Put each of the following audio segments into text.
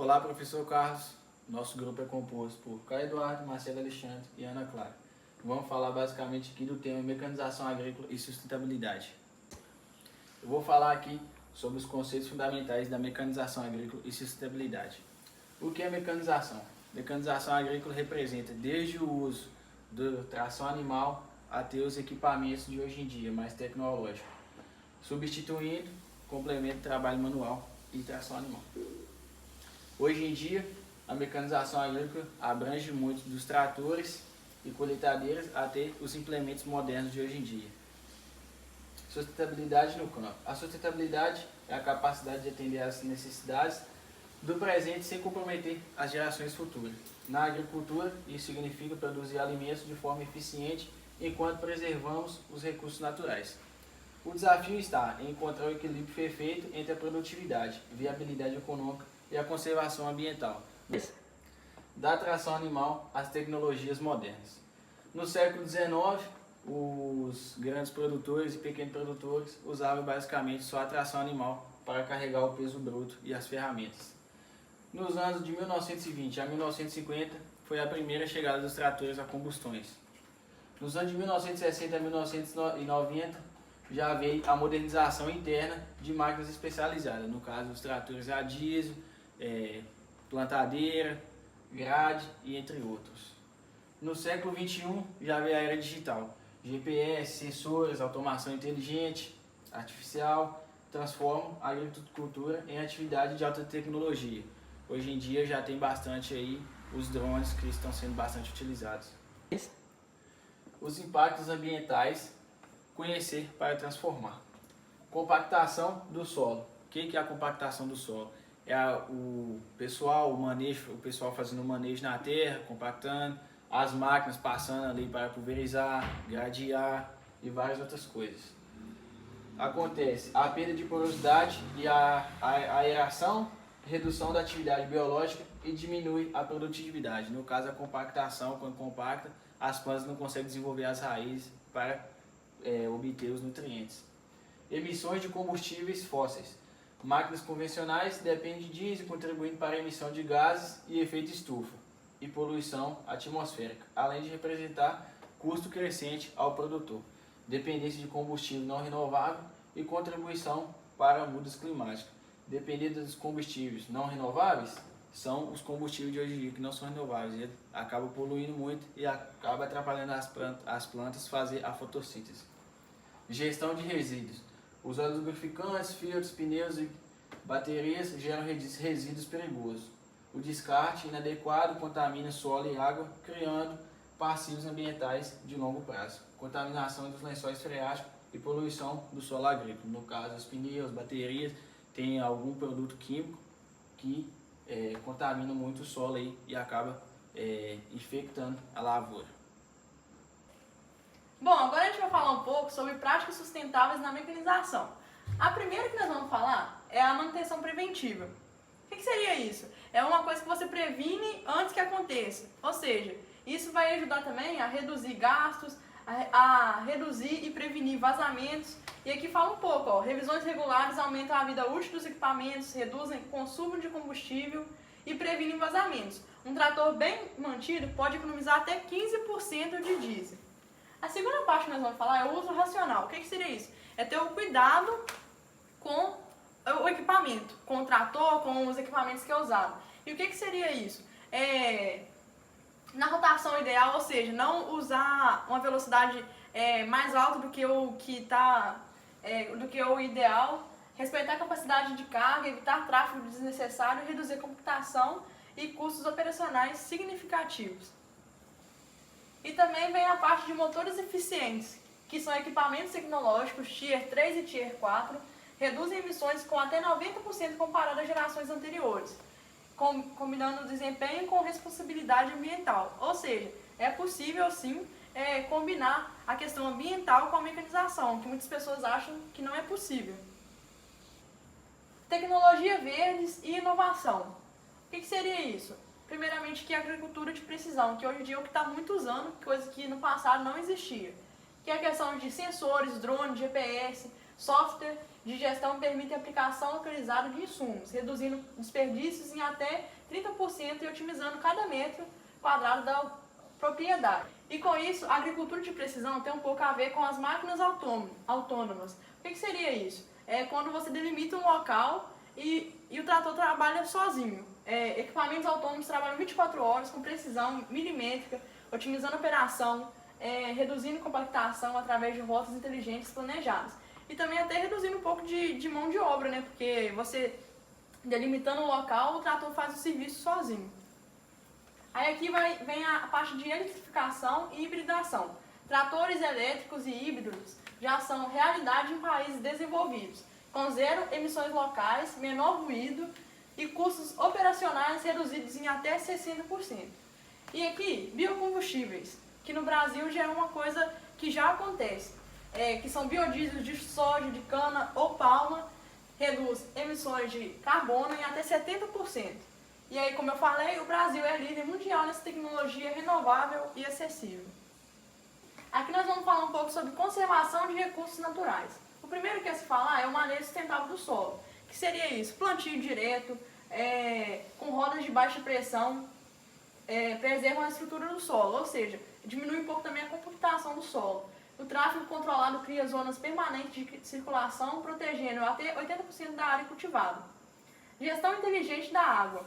Olá, professor Carlos. Nosso grupo é composto por Caio Eduardo, Marcelo Alexandre e Ana Clara. Vamos falar basicamente aqui do tema mecanização agrícola e sustentabilidade. Eu vou falar aqui sobre os conceitos fundamentais da mecanização agrícola e sustentabilidade. O que é mecanização? Mecanização agrícola representa desde o uso da tração animal até os equipamentos de hoje em dia, mais tecnológicos, substituindo complemento de trabalho manual e tração animal. Hoje em dia, a mecanização agrícola abrange muito dos tratores e colheitadeiras até os implementos modernos de hoje em dia. Sustentabilidade no campo. A sustentabilidade é a capacidade de atender às necessidades do presente sem comprometer as gerações futuras. Na agricultura, isso significa produzir alimentos de forma eficiente enquanto preservamos os recursos naturais. O desafio está em encontrar o equilíbrio perfeito entre a produtividade, viabilidade econômica e a conservação ambiental, da tração animal às tecnologias modernas. No século XIX, os grandes produtores e pequenos produtores usavam basicamente só a tração animal para carregar o peso bruto e as ferramentas. Nos anos de 1920 a 1950, foi a primeira chegada dos tratores a combustões. Nos anos de 1960 a 1990, já veio a modernização interna de máquinas especializadas, no caso os tratores a diesel, plantadeira, grade e entre outros. No século XXI já veio a era digital, GPS, sensores, automação inteligente, artificial, transformam a agricultura em atividade de alta tecnologia. Hoje em dia já tem bastante aí os drones que estão sendo bastante utilizados. Os impactos ambientais, conhecer para transformar. Compactação do solo. O que é a compactação do solo? É o pessoal fazendo o manejo na terra, compactando, as máquinas passando ali para pulverizar, gradear e várias outras coisas. Acontece a perda de porosidade e a aeração, redução da atividade biológica e diminui a produtividade. No caso, a compactação, quando compacta, as plantas não conseguem desenvolver as raízes para obter os nutrientes. Emissões de combustíveis fósseis. Máquinas convencionais dependem de diesel, contribuindo para a emissão de gases e efeito estufa e poluição atmosférica, além de representar custo crescente ao produtor, dependência de combustível não renovável e contribuição para mudanças climáticas. Dependendo dos combustíveis não renováveis, são os combustíveis de hoje em dia que não são renováveis. Ele acaba poluindo muito e acaba atrapalhando as plantas fazer a fotossíntese. Gestão de resíduos. Os óleos lubrificantes, filtros, pneus e baterias geram resíduos perigosos. O descarte inadequado contamina solo e água, criando passivos ambientais de longo prazo. Contaminação dos lençóis freáticos e poluição do solo agrícola. No caso, os pneus, baterias, tem algum produto químico que contamina muito o solo aí e acaba infectando a lavoura. Bom, agora a gente vai falar um pouco sobre práticas sustentáveis na mecanização. A primeira que nós vamos falar é a manutenção preventiva. O que seria isso? É uma coisa que você previne antes que aconteça. Ou seja, isso vai ajudar também a reduzir gastos, a reduzir e prevenir vazamentos. E aqui fala um pouco, revisões regulares aumentam a vida útil dos equipamentos, reduzem o consumo de combustível e previnem vazamentos. Um trator bem mantido pode economizar até 15% de diesel. A segunda parte que nós vamos falar é o uso racional. O que seria isso? É ter o cuidado com o equipamento, com o trator, com os equipamentos que é usado. E o que seria isso? Na rotação ideal, ou seja, não usar uma velocidade mais alta do que o ideal, respeitar a capacidade de carga, evitar tráfego desnecessário, reduzir a computação e custos operacionais significativos. E também vem a parte de motores eficientes, que são equipamentos tecnológicos Tier 3 e Tier 4, reduzem emissões com até 90% comparado às gerações anteriores, combinando o desempenho com responsabilidade ambiental. Ou seja, é possível sim combinar a questão ambiental com a mecanização, que muitas pessoas acham que não é possível. Tecnologia verdes e inovação. O que seria isso? Primeiramente, que é a agricultura de precisão, que hoje em dia é o que está muito usando, coisa que no passado não existia. Que é a questão de sensores, drones, GPS, software de gestão permitem a aplicação localizada de insumos, reduzindo desperdícios em até 30% e otimizando cada metro quadrado da propriedade. E com isso, a agricultura de precisão tem um pouco a ver com as máquinas autônomas. O que seria isso? É quando você delimita um local e o trator trabalha sozinho. Equipamentos autônomos trabalham 24 horas com precisão milimétrica, otimizando a operação, reduzindo compactação através de rotas inteligentes planejadas. E também até reduzindo um pouco de mão de obra, né? Porque você, delimitando o local, o trator faz o serviço sozinho. Aí aqui vem a parte de eletrificação e hibridação. Tratores elétricos e híbridos já são realidade em países desenvolvidos, com zero emissões locais, menor ruído e custos operacionais reduzidos em até 60%. E aqui, biocombustíveis, que no Brasil já é uma coisa que já acontece, que são biodiesel de soja, de cana ou palma, reduz emissões de carbono em até 70%. E aí, como eu falei, o Brasil é líder mundial nessa tecnologia renovável e acessível. Aqui nós vamos falar um pouco sobre conservação de recursos naturais. O primeiro que é se falar é o manejo sustentável do solo. Que seria isso? Plantio direto, com rodas de baixa pressão, preservam a estrutura do solo, ou seja, diminui um pouco também a compactação do solo. O tráfego controlado cria zonas permanentes de circulação, protegendo até 80% da área cultivada. Gestão inteligente da água.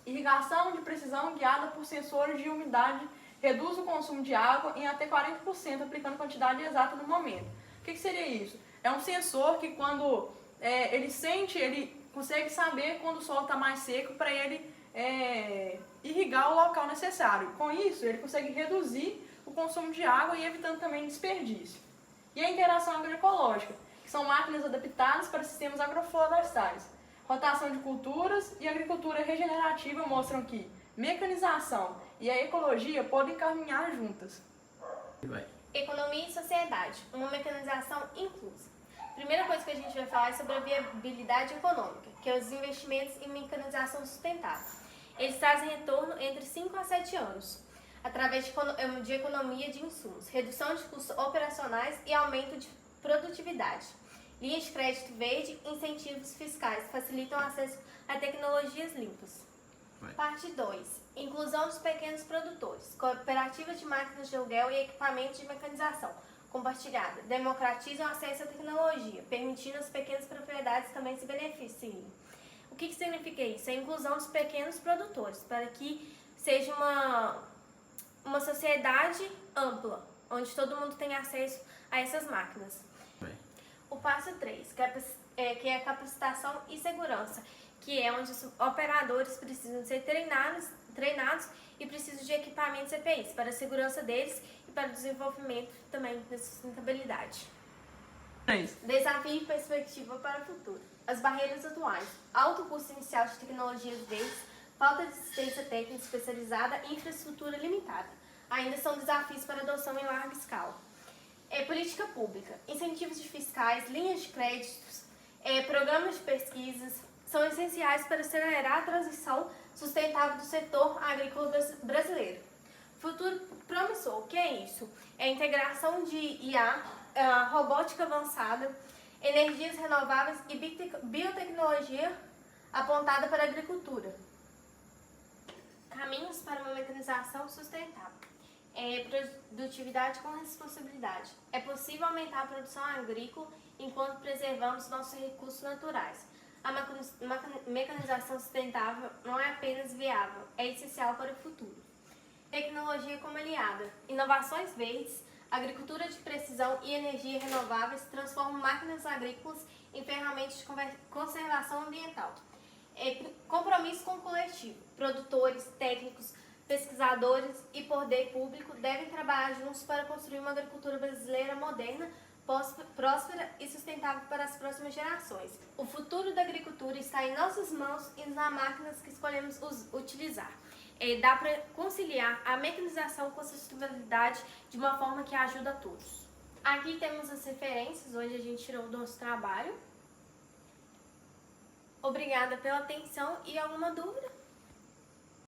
Irrigação de precisão guiada por sensores de umidade reduz o consumo de água em até 40%, aplicando quantidade exata no momento. O que seria isso? É um sensor que quando ele consegue saber quando o solo está mais seco para ele irrigar o local necessário. Com isso, ele consegue reduzir o consumo de água e evitando também desperdício. E a interação agroecológica, que são máquinas adaptadas para sistemas agroflorestais. Rotação de culturas e agricultura regenerativa mostram que mecanização e a ecologia podem caminhar juntas. Economia e sociedade, uma mecanização inclusa. Primeira coisa que a gente vai falar é sobre a viabilidade econômica, que é os investimentos em mecanização sustentável. Eles trazem retorno entre 5 a 7 anos, através de economia de insumos, redução de custos operacionais e aumento de produtividade. Linhas de crédito verde, incentivos fiscais facilitam o acesso a tecnologias limpas. Parte 2. Inclusão dos pequenos produtores. Cooperativas de máquinas de aluguel e equipamentos de mecanização compartilhada democratizam o acesso à tecnologia, permitindo as pequenas propriedades também se beneficiem. O que significa isso? A inclusão dos pequenos produtores, para que seja uma sociedade ampla, onde todo mundo tenha acesso a essas máquinas. O passo 3, que é a capacitação e segurança, que é onde os operadores precisam ser treinados e precisam de equipamentos EPIs para a segurança deles e para o desenvolvimento também da sustentabilidade. Desafio e perspectiva para o futuro. As barreiras atuais, alto custo inicial de tecnologias verdes, falta de assistência técnica especializada e infraestrutura limitada. Ainda são desafios para adoção em larga escala. Política pública, incentivos de fiscais, linhas de créditos, programas de pesquisas são essenciais para acelerar a transição sustentável do setor agrícola brasileiro. Futuro promissor, o que é isso? É a integração de IA, robótica avançada, energias renováveis e biotecnologia apontada para a agricultura. Caminhos para uma mecanização sustentável. Produtividade com responsabilidade. É possível aumentar a produção agrícola enquanto preservamos nossos recursos naturais. A mecanização sustentável não é apenas viável, é essencial para o futuro. Tecnologia como aliada. Inovações verdes, agricultura de precisão e energia renováveis transformam máquinas agrícolas em ferramentas de conservação ambiental. Compromisso com o coletivo. Produtores, técnicos, pesquisadores e poder público devem trabalhar juntos para construir uma agricultura brasileira moderna, próspera e sustentável para as próximas gerações. O futuro da agricultura está em nossas mãos e nas máquinas que escolhemos utilizar. Dá para conciliar a mecanização com a sustentabilidade de uma forma que ajuda a todos. Aqui temos as referências onde a gente tirou o nosso trabalho. Obrigada pela atenção e alguma dúvida?